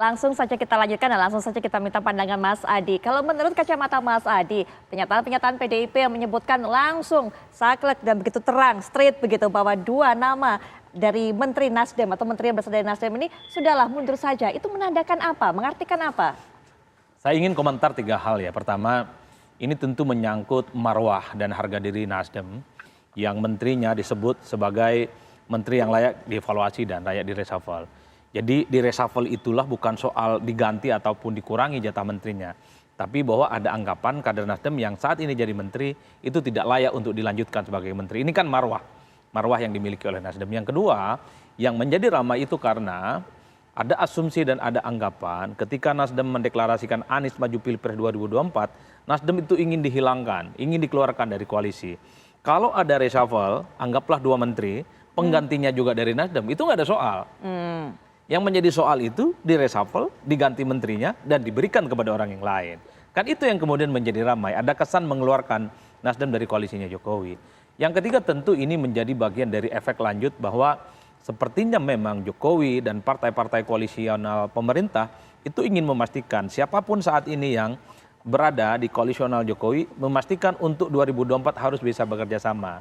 Langsung saja kita lanjutkan dan langsung saja kita minta pandangan Mas Adi. Kalau menurut kacamata Mas Adi, pernyataan-pernyataan PDIP yang menyebutkan langsung saklek dan begitu terang, straight begitu bahwa dua nama dari Menteri Nasdem atau Menteri yang berasal dari Nasdem ini sudahlah mundur saja. Itu menandakan apa? Mengartikan apa? Saya ingin komentar 3 hal ya. Pertama, ini tentu menyangkut marwah dan harga diri Nasdem yang menterinya disebut sebagai menteri yang layak dievaluasi dan layak direshuffle. Jadi di reshuffle itulah bukan soal diganti ataupun dikurangi jatah menterinya. Tapi bahwa ada anggapan kader Nasdem yang saat ini jadi menteri itu tidak layak untuk dilanjutkan sebagai menteri. Ini kan marwah yang dimiliki oleh Nasdem. Yang kedua, yang menjadi ramai itu karena ada asumsi dan ada anggapan ketika Nasdem mendeklarasikan Anies maju Pilpres 2024, Nasdem itu ingin dihilangkan, ingin dikeluarkan dari koalisi. Kalau ada reshuffle, anggaplah 2 menteri, penggantinya juga dari Nasdem, itu nggak ada soal. Yang menjadi soal itu di reshuffle, diganti menterinya, dan diberikan kepada orang yang lain. Kan itu yang kemudian menjadi ramai, ada kesan mengeluarkan Nasdem dari koalisinya Jokowi. Yang ketiga tentu ini menjadi bagian dari efek lanjut bahwa sepertinya memang Jokowi dan partai-partai koalisional pemerintah itu ingin memastikan siapapun saat ini yang berada di koalisional Jokowi, memastikan untuk 2024 harus bisa bekerja sama.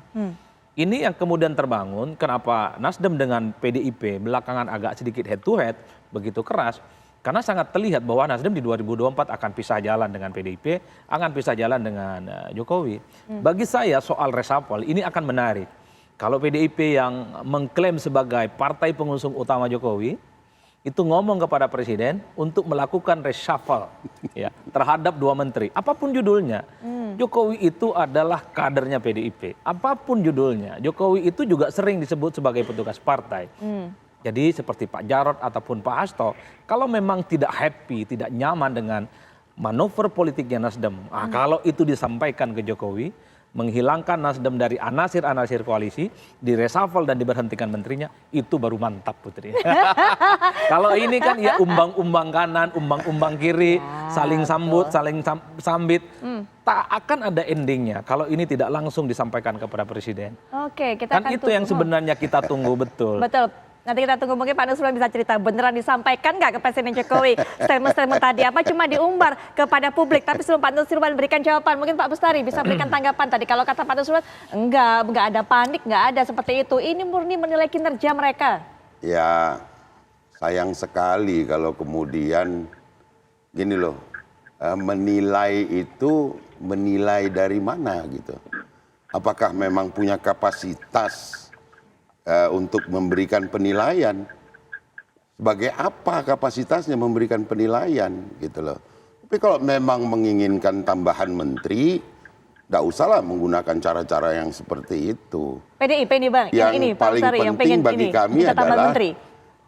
Ini yang kemudian terbangun, kenapa Nasdem dengan PDIP belakangan agak sedikit head to head, begitu keras, karena sangat terlihat bahwa Nasdem di 2024 akan pisah jalan dengan PDIP, akan pisah jalan dengan Jokowi. Bagi saya soal reshuffle ini akan menarik. Kalau PDIP yang mengklaim sebagai partai pengusung utama Jokowi, itu ngomong kepada presiden untuk melakukan reshuffle ya, terhadap 2 menteri. Apapun judulnya, Jokowi itu adalah kadernya PDIP. Apapun judulnya, Jokowi itu juga sering disebut sebagai petugas partai. Jadi seperti Pak Jarod ataupun Pak Hasto, kalau memang tidak happy, tidak nyaman dengan manuver politiknya Nasdem, kalau itu disampaikan ke Jokowi, menghilangkan Nasdem dari anasir-anasir koalisi, di reshuffle dan diberhentikan menterinya, itu baru mantap Putri. Kalau ini kan ya umbang-umbang kanan, umbang-umbang kiri, saling sambut, saling sambit, tak akan ada endingnya kalau ini tidak langsung disampaikan kepada presiden. Oke, kita kan akan itu yang sebenarnya kita tunggu betul. Betul. Nanti kita tunggu mungkin Pak Nusron bisa cerita beneran disampaikan nggak ke Presiden Jokowi statement-statement tadi apa cuma diumbar kepada publik. Tapi sebelum Pak Nusron berikan jawaban, mungkin Pak Bestari bisa berikan tanggapan tadi. Kalau kata Pak Nusron enggak ada panik, nggak ada seperti itu. Ini murni menilai kinerja mereka. Ya sayang sekali kalau kemudian gini loh, menilai itu menilai dari mana gitu. Apakah memang punya kapasitas untuk memberikan penilaian? Sebagai apa kapasitasnya memberikan penilaian gitu loh. Tapi kalau memang menginginkan tambahan menteri, nggak usahlah menggunakan cara-cara yang seperti itu. PDIP ini Bang, yang ini Pak paling Bestari yang penting pengen bagi ini, kami minta tambahan adalah menteri.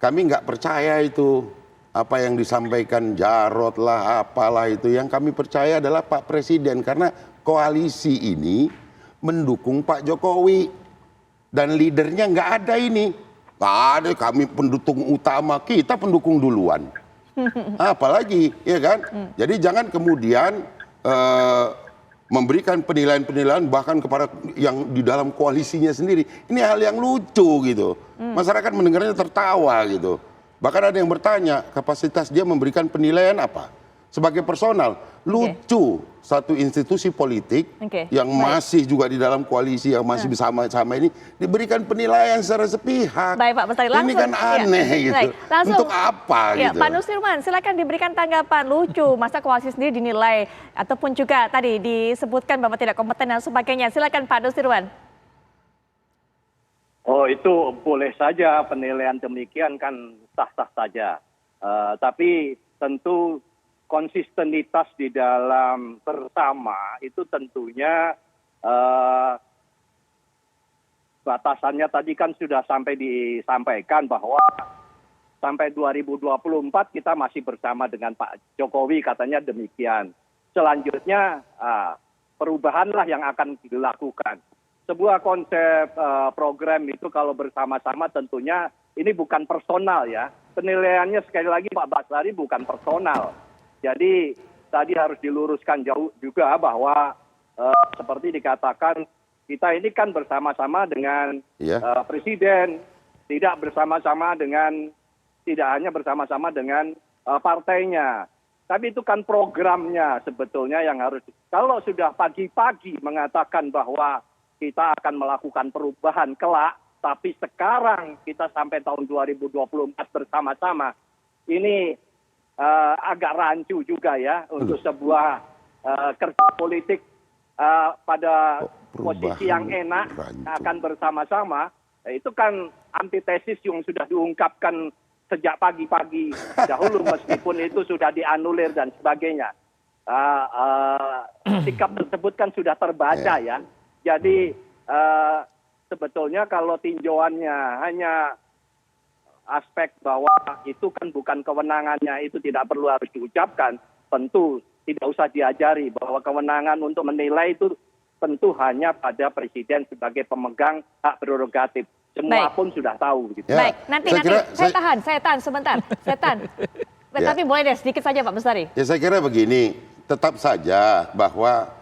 kami nggak percaya itu apa yang disampaikan Jarod lah, apalah itu. Yang kami percaya adalah Pak Presiden, karena koalisi ini mendukung Pak Jokowi. Dan leadernya nggak ada ini. Nggak ada, kami pendukung utama, kita pendukung duluan. Apalagi, ya kan? Jadi jangan kemudian memberikan penilaian-penilaian bahkan kepada yang di dalam koalisinya sendiri. Ini hal yang lucu gitu. Masyarakat mendengarnya tertawa gitu. Bahkan ada yang bertanya, kapasitas dia memberikan penilaian apa? Sebagai personal, lucu satu institusi politik yang masih juga di dalam koalisi yang masih bersama-sama ini diberikan penilaian secara sepihak. Baik Pak Bestari, langsung. Ini kan aneh gitu. Langsung, untuk apa gitu? Pak Nusirwan, silakan diberikan tanggapan. Lucu, masa koalisi sendiri dinilai ataupun juga tadi disebutkan bahwa tidak kompeten dan sebagainya. Silakan Pak Nusirwan. Oh itu boleh saja penilaian demikian kan sah-sah saja. Tapi tentu konsistenitas di dalam bersama itu tentunya batasannya tadi kan sudah sampai disampaikan bahwa sampai 2024 kita masih bersama dengan Pak Jokowi, katanya demikian. Selanjutnya perubahanlah yang akan dilakukan. Sebuah konsep program itu kalau bersama-sama tentunya ini bukan personal ya. Penilaiannya sekali lagi Pak Bestari bukan personal. Jadi tadi harus diluruskan jauh juga bahwa seperti dikatakan kita ini kan bersama-sama dengan presiden, tidak hanya bersama-sama dengan partainya. Tapi itu kan programnya sebetulnya yang harus, kalau sudah pagi-pagi mengatakan bahwa kita akan melakukan perubahan kelak, tapi sekarang kita sampai tahun 2024 bersama-sama, ini agak rancu juga ya untuk sebuah kerja politik pada posisi yang enak akan bersama-sama. Itu kan antitesis yang sudah diungkapkan sejak pagi-pagi dahulu, meskipun itu sudah dianulir dan sebagainya. Sikap tersebut kan sudah terbaca ya. Jadi sebetulnya kalau tinjauannya hanya aspek bahwa itu kan bukan kewenangannya, itu tidak perlu harus diucapkan, tentu tidak usah diajari bahwa kewenangan untuk menilai itu tentu hanya pada presiden sebagai pemegang hak prerogatif. Semua pun sudah tahu. Gitu. Ya, baik, nanti saya tahan sebentar. Tapi boleh deh sedikit saja Pak Bestari. Ya saya kira begini, tetap saja bahwa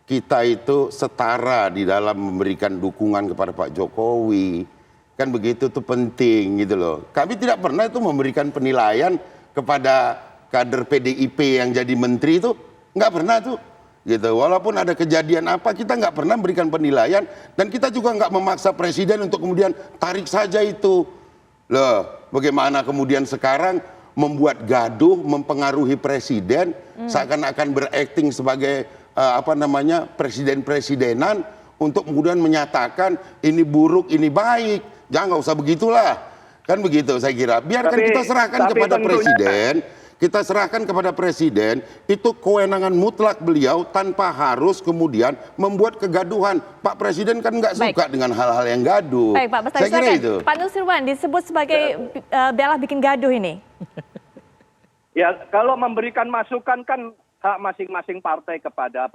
kita itu setara di dalam memberikan dukungan kepada Pak Jokowi. Kan begitu tuh penting gitu loh. Kami tidak pernah itu memberikan penilaian kepada kader PDIP yang jadi menteri itu, nggak pernah tuh. Gitu. Walaupun ada kejadian apa, kita nggak pernah memberikan penilaian, dan kita juga nggak memaksa presiden untuk kemudian tarik saja itu. Loh, bagaimana kemudian sekarang membuat gaduh, mempengaruhi presiden, seakan-akan berakting sebagai presiden-presidenan untuk kemudian menyatakan ini buruk, ini baik. Jangan, nggak usah begitulah. Kan begitu saya kira. Biarkan kita serahkan kepada presiden. Kita serahkan kepada presiden, itu kewenangan mutlak beliau tanpa harus kemudian membuat kegaduhan. Pak Presiden kan nggak suka dengan hal-hal yang gaduh. Baik, Pak Bestari, saya kira itu. Pak Nusirwan disebut sebagai bela bikin gaduh ini. Ya, kalau memberikan masukan kan hak masing-masing partai kepada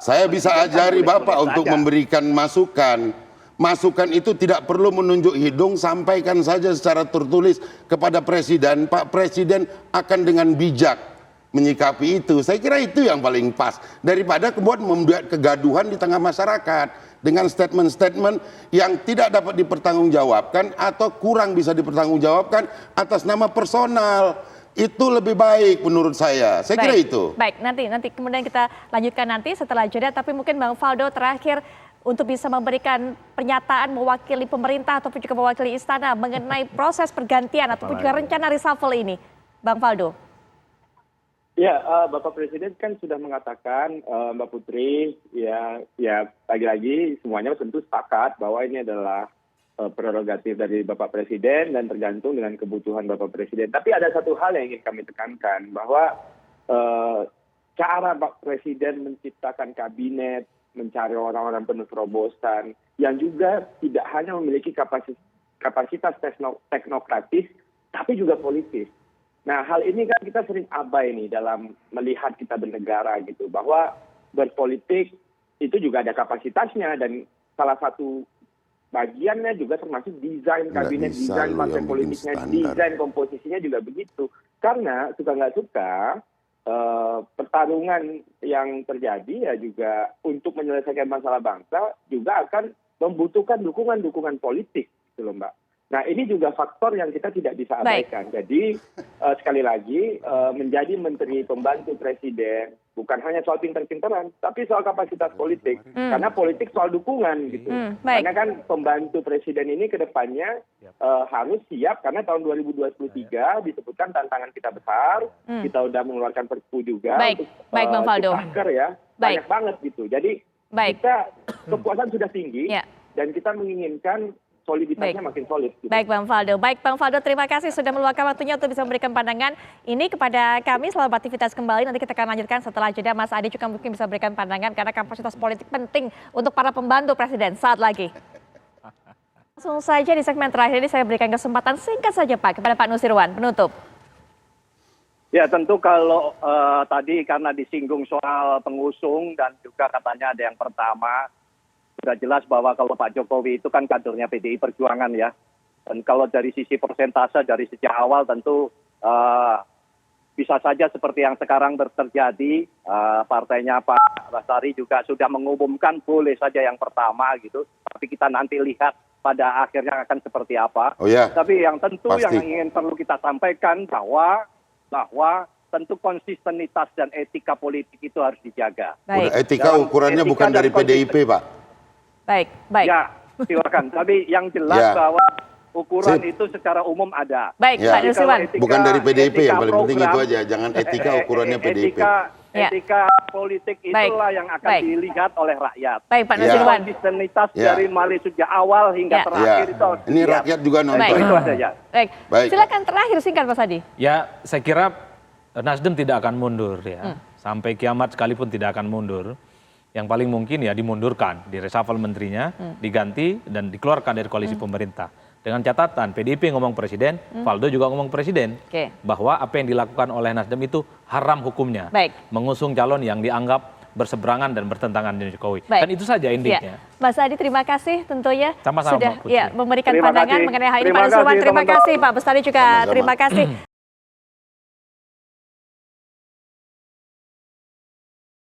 saya bisa ajari Bapak untuk memberikan masukan. Masukan itu tidak perlu menunjuk hidung, sampaikan saja secara tertulis kepada presiden. Pak Presiden akan dengan bijak menyikapi itu. Saya kira itu yang paling pas. Daripada kemudian membuat kegaduhan di tengah masyarakat dengan statement-statement yang tidak dapat dipertanggungjawabkan atau kurang bisa dipertanggungjawabkan atas nama personal. Itu lebih baik menurut saya. Saya kira itu. Baik, nanti kemudian kita lanjutkan nanti setelah jeda. Tapi mungkin Bang Faldo terakhir, untuk bisa memberikan pernyataan mewakili pemerintah ataupun juga mewakili istana mengenai proses pergantian ataupun juga rencana reshuffle ini, Bang Faldo. Ya, Bapak Presiden kan sudah mengatakan, Mbak Putri, ya lagi-lagi semuanya tentu sepakat bahwa ini adalah prerogatif dari Bapak Presiden dan tergantung dengan kebutuhan Bapak Presiden. Tapi ada satu hal yang ingin kami tekankan, bahwa cara Bapak Presiden menciptakan kabinet, mencari orang-orang penuh terobosan yang juga tidak hanya memiliki kapasitas teknokratis, tapi juga politis. Nah, hal ini kan kita sering abai nih dalam melihat kita bernegara gitu, bahwa berpolitik itu juga ada kapasitasnya, dan salah satu bagiannya juga termasuk desain kabinet, desain partai politiknya, desain komposisinya juga begitu. Karena suka nggak suka, pertarungan yang terjadi ya juga untuk menyelesaikan masalah bangsa juga akan membutuhkan dukungan politik, gitu loh Mbak. Nah, ini juga faktor yang kita tidak bisa abaikan. Jadi sekali lagi menjadi menteri pembantu presiden bukan hanya soal pinter-pinteran, tapi soal kapasitas politik. Karena politik soal dukungan gitu. Karena kan pembantu presiden ini ke depannya harus siap, karena tahun 2023 disebutkan tantangan kita besar. Kita udah mengeluarkan perpu juga untuk Bang Faldo. ya. Banyak banget gitu. Jadi kita kepuasan sudah tinggi dan kita menginginkan soliditasnya makin solid. Gitu. Baik Bang Faldo. Terima kasih sudah meluangkan waktunya untuk bisa memberikan pandangan ini kepada kami. Selamat aktivitas kembali. Nanti kita akan lanjutkan setelah jeda. Mas Adi juga mungkin bisa berikan pandangan karena kapasitas politik penting untuk para pembantu presiden saat lagi. Langsung saja di segmen terakhir ini saya berikan kesempatan singkat saja Pak kepada Pak Nusirwan penutup. Ya tentu kalau tadi karena disinggung soal pengusung dan juga katanya ada yang pertama, sudah jelas bahwa kalau Pak Jokowi itu kan kadernya PDI Perjuangan ya. Dan kalau dari sisi persentase dari sejak awal tentu bisa saja seperti yang sekarang terjadi. Partainya Pak Bestari juga sudah mengumumkan boleh saja yang pertama gitu. Tapi kita nanti lihat pada akhirnya akan seperti apa. Oh ya, Tapi yang tentu Pasti. yang ingin perlu kita sampaikan bahwa tentu konsistenitas dan etika politik itu harus dijaga. Baik, etika Dalam ukurannya etika bukan dan dari PDIP, Pak. baik, baik. Ya, silakan. Tapi yang jelas Ya. bahwa ukuran Sip. itu secara umum ada. Baik, Ya. Pak Jadi Nusirwan. kalau etika- Bukan dari PDIP, yang etika paling penting program, itu aja. Jangan etika ukurannya PDIP. Ya. Etika politik Baik. itulah yang akan Baik. dilihat oleh rakyat. Baik, Pak Ya. Nusirwan. Konsistenitas Ya. dari mulai sejak awal hingga Ya. terakhir Ya, itu harus ini dilihat. rakyat juga Baik. nonton. Itu aja ya. Baik, Baik. silakan terakhir singkat Mas Adi. Ya, saya kira Nasdem tidak akan mundur ya. Sampai kiamat sekalipun tidak akan mundur. Yang paling mungkin ya dimundurkan, direshuffle menterinya, diganti dan dikeluarkan dari koalisi pemerintah. Dengan catatan PDIP ngomong presiden, Valdo juga ngomong presiden. Oke. Bahwa apa yang dilakukan oleh Nasdem itu haram hukumnya. Baik. Mengusung calon yang dianggap berseberangan dan bertentangan dengan Jokowi. Baik. Dan itu saja intinya. Ya. Mas Adi, terima kasih tentunya Sama-sama, sudah Mbak Putri. ya memberikan Terima pandangan kasih. mengenai hal ini. Terima Pak Nusirwan, kasih, terima teman-teman. kasih. Pak Bestari juga Sama-sama. terima kasih.